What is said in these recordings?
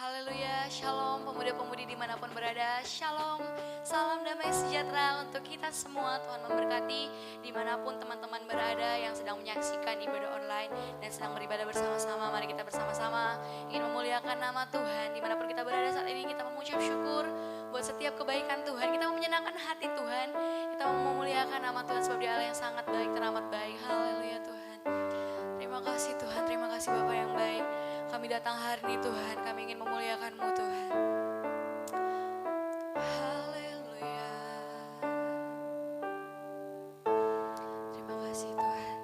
Haleluya, shalom pemuda-pemudi dimanapun berada, shalom, salam damai sejahtera untuk kita semua. Tuhan memberkati dimanapun teman-teman berada yang sedang menyaksikan ibadah online dan sedang beribadah bersama-sama. Mari kita bersama-sama ingin memuliakan nama Tuhan. Dimanapun kita berada saat ini, kita mengucap syukur buat setiap kebaikan Tuhan. Kita mau menyenangkan hati Tuhan, kita mau memuliakan nama Tuhan sebab Dia Allah yang sangat baik, teramat baik. Haleluya Tuhan. Terima kasih Tuhan, terima kasih Bapa yang baik. Kami datang hari ini Tuhan, kami ingin memuliakan-Mu Tuhan. Haleluya. Terima kasih Tuhan.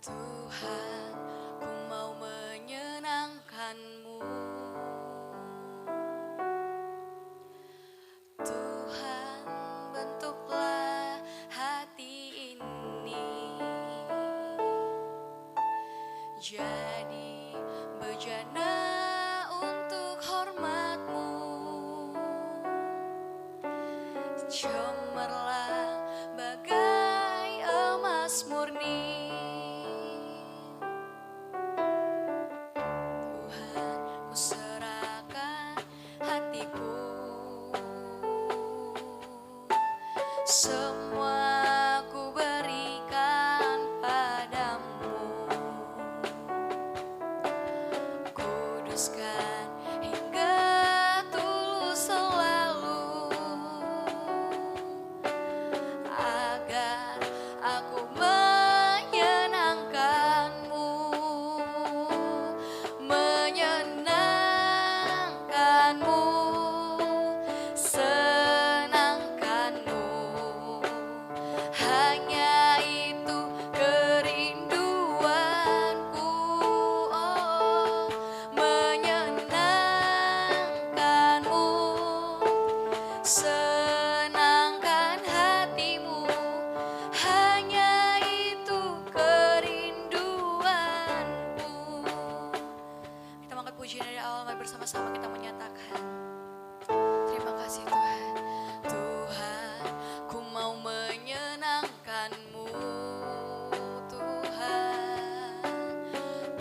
Tuhan, ku mau menyenangkan-Mu. Tuhan, bentuklah hati ini jadi bejana untuk hormat-Mu. Cemerlang bagai emas murni. Tuhan, ku serahkan hatiku. Semua ku berikan padamu. Kuduskan hingga tulus selalu, agar aku menyenangkan-Mu, menyenangkan-Mu, senangkan-Mu. Hanya itu kerinduanku, oh, menyenangkan-Mu, senangkan hatimu. Hanya itu kerinduanku. Kita angkat pujian dari awal, mari bersama-sama kita menyatakan terima kasih Tuhan. Tuhan, ku mau menyenangkan-Mu. Tuhan,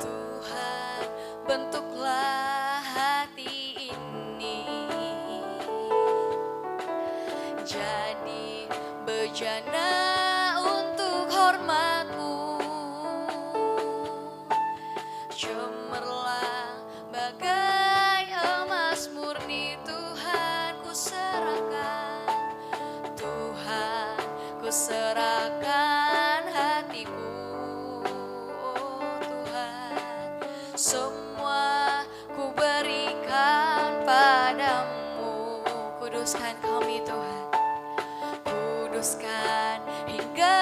Tuhan, bentuklah hati ini jadi bejana untuk hormat-Mu. Cemerlang bagai emas murni. Tuhan, ku serahkan. Tuhan, ku serahkan hatiku. Oh Tuhan, semua ku berikan padamu. Kuduskan kami Tuhan, kuduskan hingga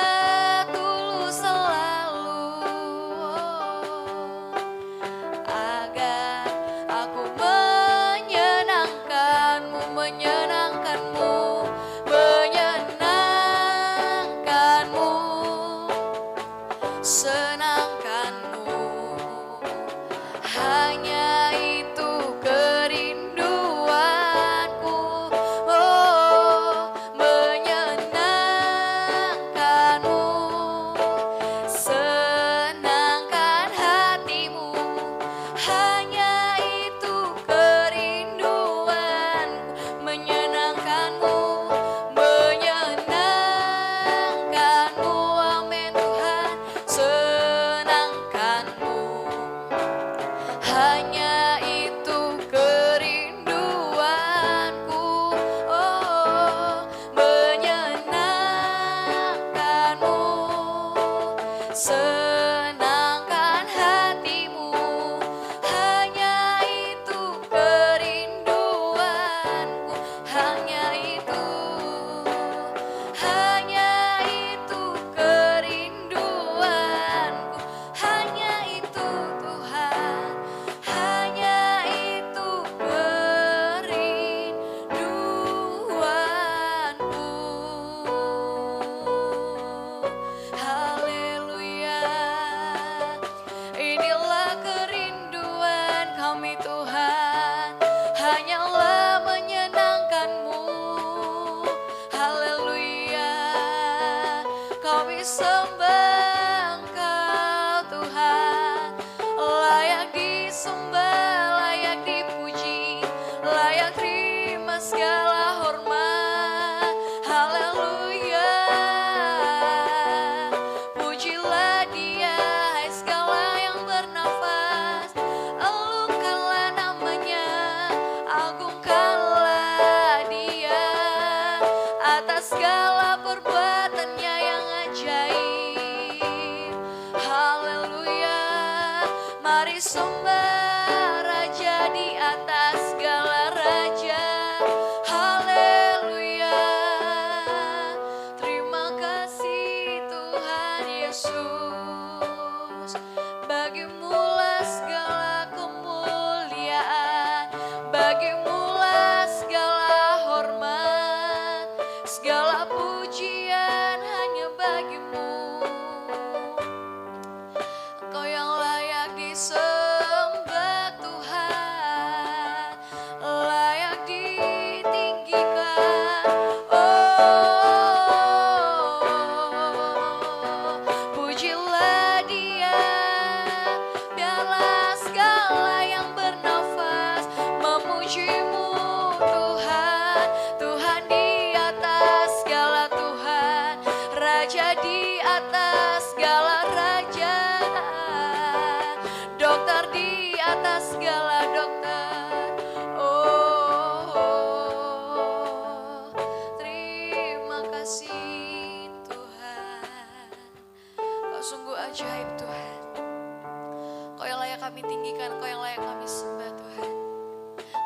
tulus selalu, agar aku menyenangkan-Mu, menyenangkan-Mu, menyenangkan-Mu, senangkan-Mu. Hanya itu kerinduanku, oh,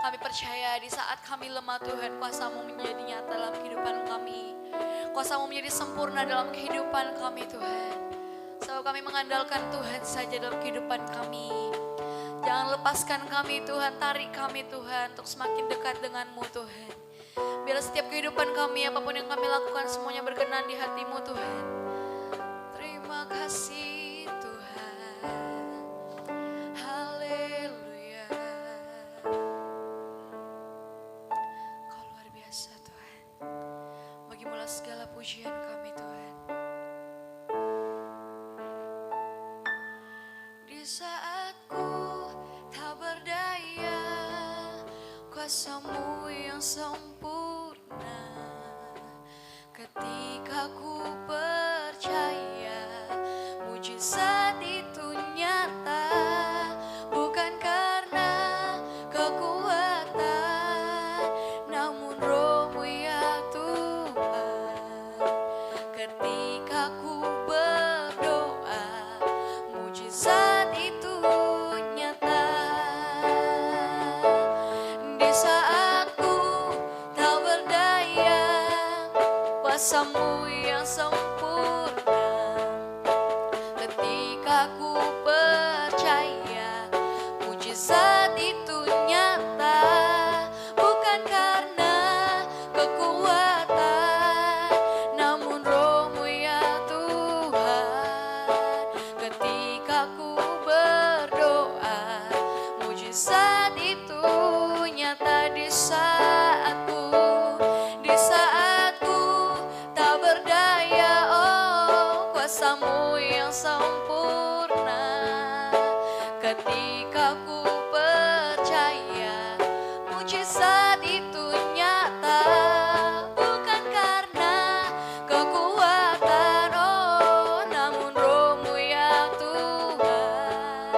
Kami percaya di saat kami lemah Tuhan, kuasa-Mu menjadi nyata dalam kehidupan kami. Kuasa-Mu menjadi sempurna dalam kehidupan kami Tuhan. Selalu kami mengandalkan Tuhan saja dalam kehidupan kami. Jangan lepaskan kami Tuhan, tarik kami Tuhan untuk semakin dekat dengan-Mu Tuhan. Biar setiap kehidupan kami, apapun yang kami lakukan semuanya berkenan di hati-Mu Tuhan. Terima kasih Tuhan. Haleluya. Kau luar biasa Tuhan. Bagimulah segala pujian kami Tuhan. Di saat ku tak berdaya, kuasa-Mu yang sempurna. Ketika ku percaya, mujizat itu nyata. Bukan karena kekuatan, namun Roh-Mu ya Tuhan. Ketika ku berdoa, mujizat itu nyata. Di saat ku tak berdaya, kuasa-Mu yang sempurna. Ketika ku percaya, mujizat itu nyata. Bukan karena kekuatan, namun Roh-Mu ya Tuhan. Ketika ku berdoa, mujizat itu nyata. Di saat ku tak berdaya, oh kuasa-Mu yang sempurna. Ketika ku percaya, mujizat itu nyata. Bukan karena kekuatan, oh namun Roh-Mu ya Tuhan.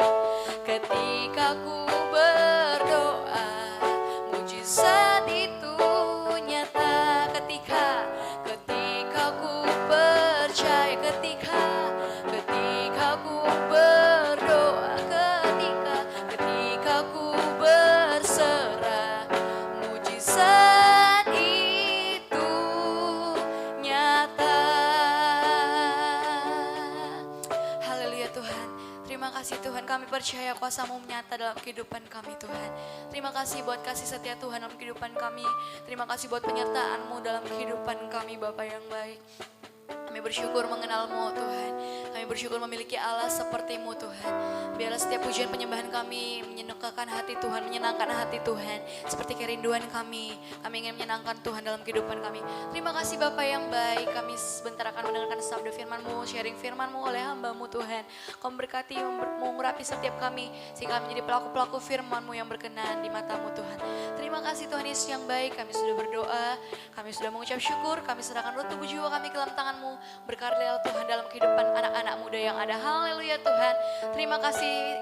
Ketika ku berdoa, mujizat itu nyata. Ketika ku percaya, ketika ku berdoa, ketika ku berserah, mujizat itu nyata. Haleluya Tuhan. Terima kasih Tuhan, kami percaya kuasa-Mu menyata dalam kehidupan kami Tuhan. Terima kasih buat kasih setia Tuhan dalam kehidupan kami. Terima kasih buat penyertaan-Mu dalam kehidupan kami Bapa yang baik. Kami bersyukur mengenal-Mu Tuhan. Kami bersyukur memiliki Allah seperti-Mu Tuhan. Biarlah setiap pujian penyembahan kami menyenangkan hati Tuhan, menyenangkan hati Tuhan. Seperti kerinduan kami ingin menyenangkan Tuhan dalam kehidupan kami. Terima kasih Bapa yang baik. Kami sebentar akan mendengarkan sabda firman-Mu, sharing firman-Mu oleh hamba-Mu Tuhan. Kau memberkati, mengurapi setiap kami, sehingga kami menjadi pelaku-pelaku firman-Mu yang berkenan di mata-Mu Tuhan. Terima kasih Tuhan Yesus yang baik. Kami sudah berdoa, kami sudah mengucap syukur, kami serahkan roh tubuh jiwa kami ke dalam tangan-Mu. Berkaryalah Tuhan dalam kehidupan anak-anak muda yang ada. Haleluya Tuhan. Terima kasih.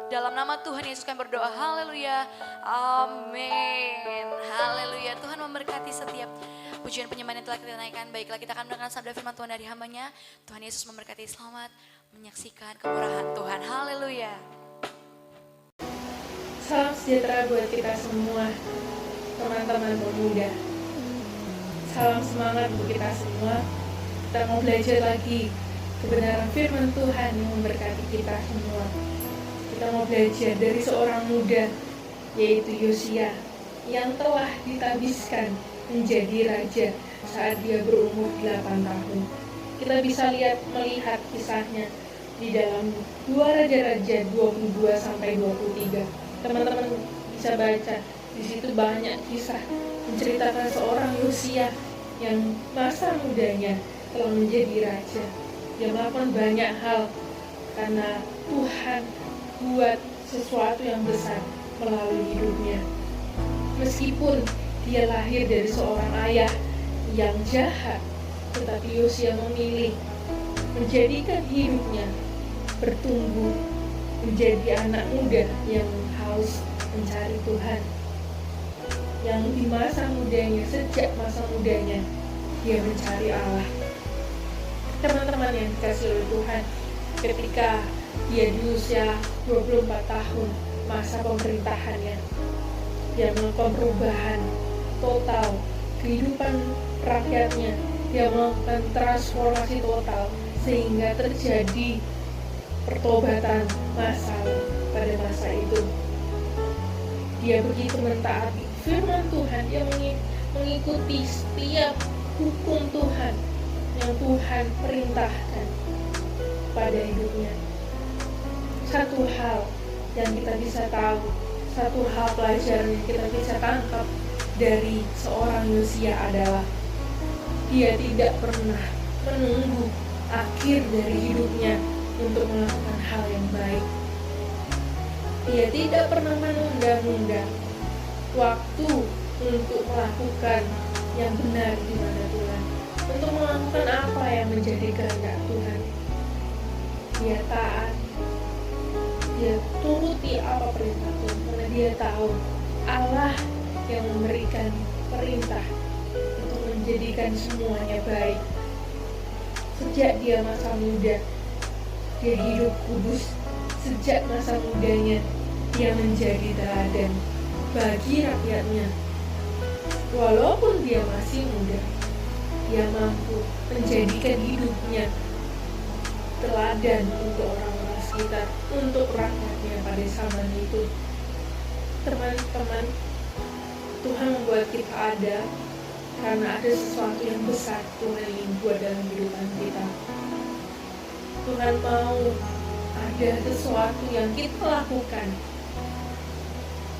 Dalam nama Tuhan Yesus kami berdoa. Haleluya. Amin. Haleluya. Tuhan memberkati setiap pujian penyembahan yang telah kita naikkan. Baiklah, kita akan mendengarkan sabda firman Tuhan dari hamba-Nya. Tuhan Yesus memberkati. Selamat menyaksikan kemurahan Tuhan. Haleluya. Salam sejahtera buat kita semua, teman-teman pemuda. Salam semangat buat kita semua. Kita mau belajar lagi kebenaran firman Tuhan yang memberkati kita semua. Kita mau belajar dari seorang muda, yaitu Yosia, yang telah ditabiskan menjadi raja saat dia berumur 8 tahun. Kita bisa melihat kisahnya di dalam 2 Raja-Raja 22-23. Teman-teman bisa baca, di situ banyak kisah menceritakan seorang Yosia yang masa mudanya telah menjadi raja. Dia melakukan banyak hal karena Tuhan buat sesuatu yang besar melalui hidupnya. Meskipun dia lahir dari seorang ayah yang jahat, tetapi Yosia memilih menjadikan hidupnya bertumbuh menjadi anak muda yang haus mencari Tuhan. Yang di masa mudanya, sejak masa mudanya, dia mencari Allah. Teman-teman yang dikasih oleh Tuhan, ketika dia di usia 24 tahun masa pemerintahannya, Dia melakukan perubahan total kehidupan rakyatnya. Dia melakukan transformasi total sehingga terjadi pertobatan massal pada masa itu. Dia begitu mentaati firman Tuhan, dia mengikuti setiap hukum Tuhan yang Tuhan perintahkan pada hidupnya. Satu hal yang kita bisa tahu, satu hal pelajaran yang kita bisa tangkap dari seorang Yosia adalah dia tidak pernah menunggu akhir dari hidupnya untuk melakukan hal yang baik. Dia tidak pernah menunda-nunda waktu untuk melakukan yang benar di mata Tuhan, untuk melakukan apa yang menjadi kehendak Tuhan. Dia taat, dia turuti apa perintah Tuhan, karena dia tahu Allah yang memberikan perintah untuk menjadikan semuanya baik. Sejak dia masa muda, dia hidup kudus. Sejak masa mudanya, dia menjadi teladan bagi rakyatnya. Walaupun dia masih muda, dia mampu menjadikan hidupnya teladan untuk orang-orang sekitar, untuk rakyatnya pada zaman itu. Teman-teman, Tuhan membuat kita ada karena ada sesuatu yang besar Tuhan ingin buat dalam kehidupan kita. Tuhan mau ada sesuatu yang kita lakukan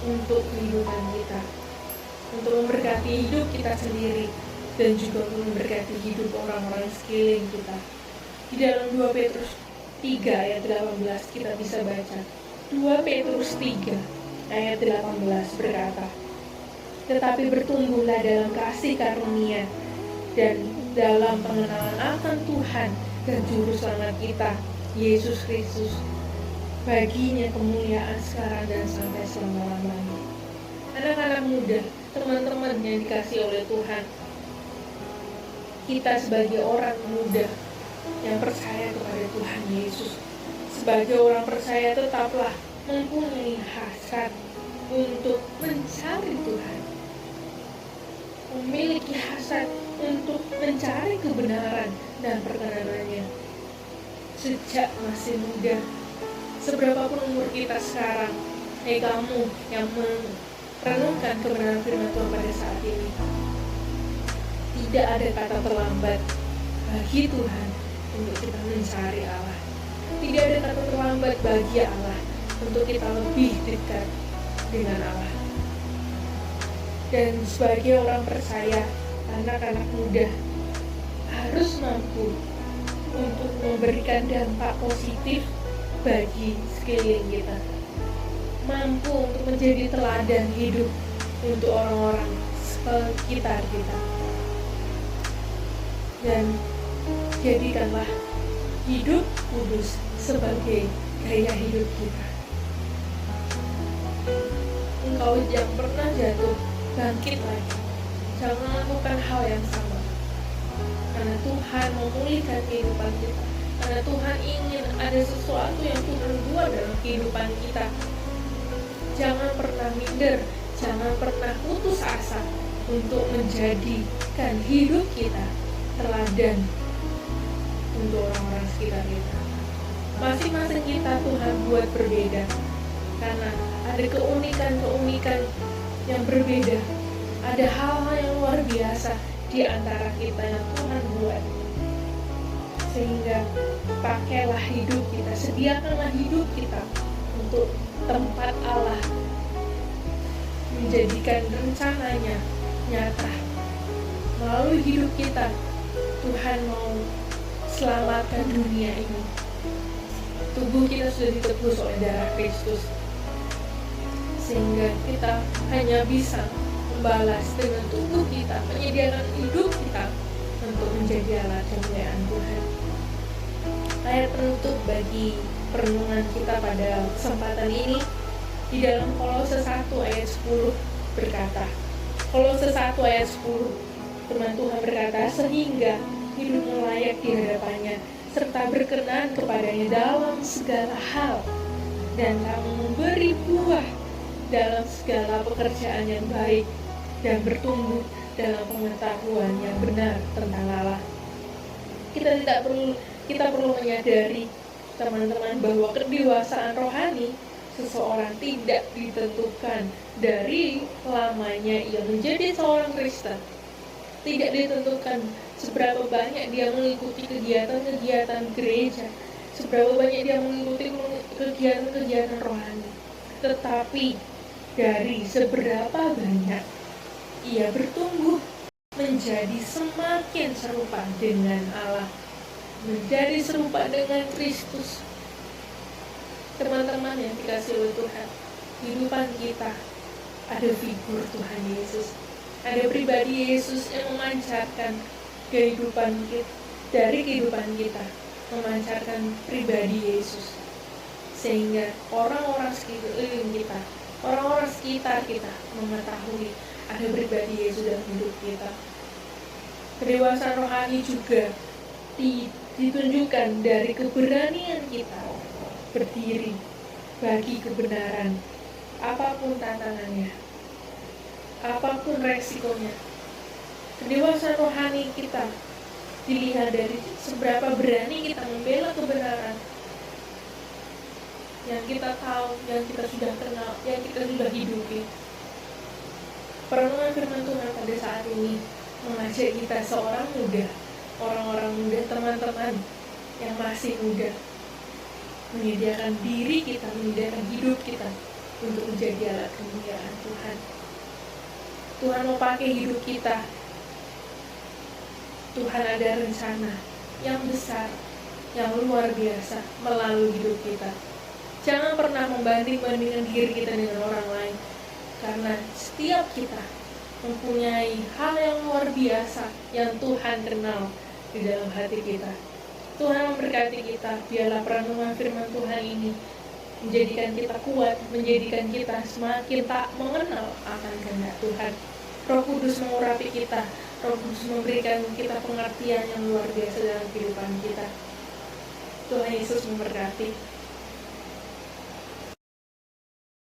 untuk kehidupan kita, untuk memberkati hidup kita sendiri dan juga untuk memberkati hidup orang-orang sekeliling kita. Di dalam 2 Petrus 3 ayat 18 kita bisa baca. 2 Petrus 3 ayat 18 berkata, "Tetapi bertumbuhlah dalam kasih karunia dan dalam pengenalan akan Tuhan dan Juru Selamat kita, Yesus Kristus. Baginya kemuliaan sekarang dan sampai selama-lamanya." Anak-anak muda, teman-teman yang dikasihi oleh Tuhan, kita sebagai orang muda yang percaya kepada Tuhan Yesus, sebagai orang percaya tetaplah mempunyai hasrat untuk mencari Tuhan, memiliki hasrat untuk mencari kebenaran dan perkenanannya. Sejak masih muda, seberapapun umur kita sekarang, kamu yang merenungkan kebenaran firman Tuhan pada saat ini, tidak ada kata terlambat bagi Tuhan untuk kita mencari Allah. Tidak ada kata terlambat bagi Allah untuk kita lebih dekat dengan Allah. Dan sebagai orang percaya, anak-anak muda harus mampu untuk memberikan dampak positif bagi sekeliling kita, mampu untuk menjadi teladan hidup untuk orang-orang sekitar kita. Dan jadikanlah hidup kudus sebagai gaya hidup kita. Engkau jangan pernah jatuh, bangkit lagi. Jangan lakukan hal yang sama, karena Tuhan memulihkan kehidupan kita, karena Tuhan ingin ada sesuatu yang Tuhan buat dalam kehidupan kita. Jangan pernah minder, jangan pernah putus asa untuk menjadikan hidup kita teladan untuk orang-orang sekitar kita. Masing-masing kita Tuhan buat berbeda, karena ada keunikan-keunikan yang berbeda. Ada hal-hal yang luar biasa di antara kita yang Tuhan buat. Sehingga pakailah hidup kita, sediakanlah hidup kita untuk tempat Allah menjadikan rencananya nyata. Melalui hidup kita, Tuhan mau selamatkan dunia ini. Tubuh kita sudah ditebus oleh darah Kristus, sehingga kita hanya bisa membalas dengan tubuh kita, menyediakan hidup kita untuk menjadi alat kemuliaan Tuhan. Ayat penutup bagi perenungan kita pada kesempatan ini di dalam Kolose 1 ayat 10 berkata, Kolose 1 ayat 10, firman Tuhan berkata, "Sehingga hidupmu layak di hadapannya, serta berkenan kepadanya dalam segala hal, dan kamu memberi buah dalam segala pekerjaan yang baik dan bertumbuh dalam pengetahuan yang benar tentang Allah. Kita perlu menyadari teman-teman bahwa kedewasaan rohani seseorang tidak ditentukan dari lamanya ia menjadi seorang Kristen. Tidak ditentukan seberapa banyak dia mengikuti kegiatan-kegiatan gereja, seberapa banyak dia mengikuti kegiatan-kegiatan rohani, tetapi dari seberapa banyak ia bertumbuh menjadi semakin serupa dengan Allah, menjadi serupa dengan Kristus. Teman-teman yang dikasihi oleh Tuhan, kehidupan kita ada figur Tuhan Yesus, ada pribadi Yesus yang memancarkan kehidupan kita, dari kehidupan kita memancarkan pribadi Yesus, sehingga orang-orang sekeliling kita, orang-orang sekitar kita mengetahui ada pribadi Yesus dalam hidup kita. Kedewasaan rohani juga ditunjukkan dari keberanian kita berdiri bagi kebenaran, apapun tantangannya, apapun resikonya. Kedewasaan rohani kita dilihat dari seberapa berani kita membela kebenaran yang kita tahu, yang kita sudah kenal, yang kita sudah hidupi. Perenungan firman Tuhan pada saat ini mengajak kita seorang muda, orang-orang muda, teman-teman yang masih muda, menyediakan diri kita, menyediakan hidup kita untuk menjadi alat kemuliaan Tuhan. Tuhan mau pakai hidup kita. Tuhan ada rencana yang besar, yang luar biasa melalui hidup kita. Jangan pernah membanding-bandingkan diri kita dengan orang lain, karena setiap kita mempunyai hal yang luar biasa yang Tuhan kenal di dalam hati kita. Tuhan memberkati kita. Biarlah perenungan firman Tuhan ini menjadikan kita kuat, menjadikan kita semakin tak mengenal akan kehendak Tuhan. Roh Kudus mengurapi kita, Roh Kudus memberikan kita pengertian yang luar biasa dalam kehidupan kita. Tuhan Yesus memberkati.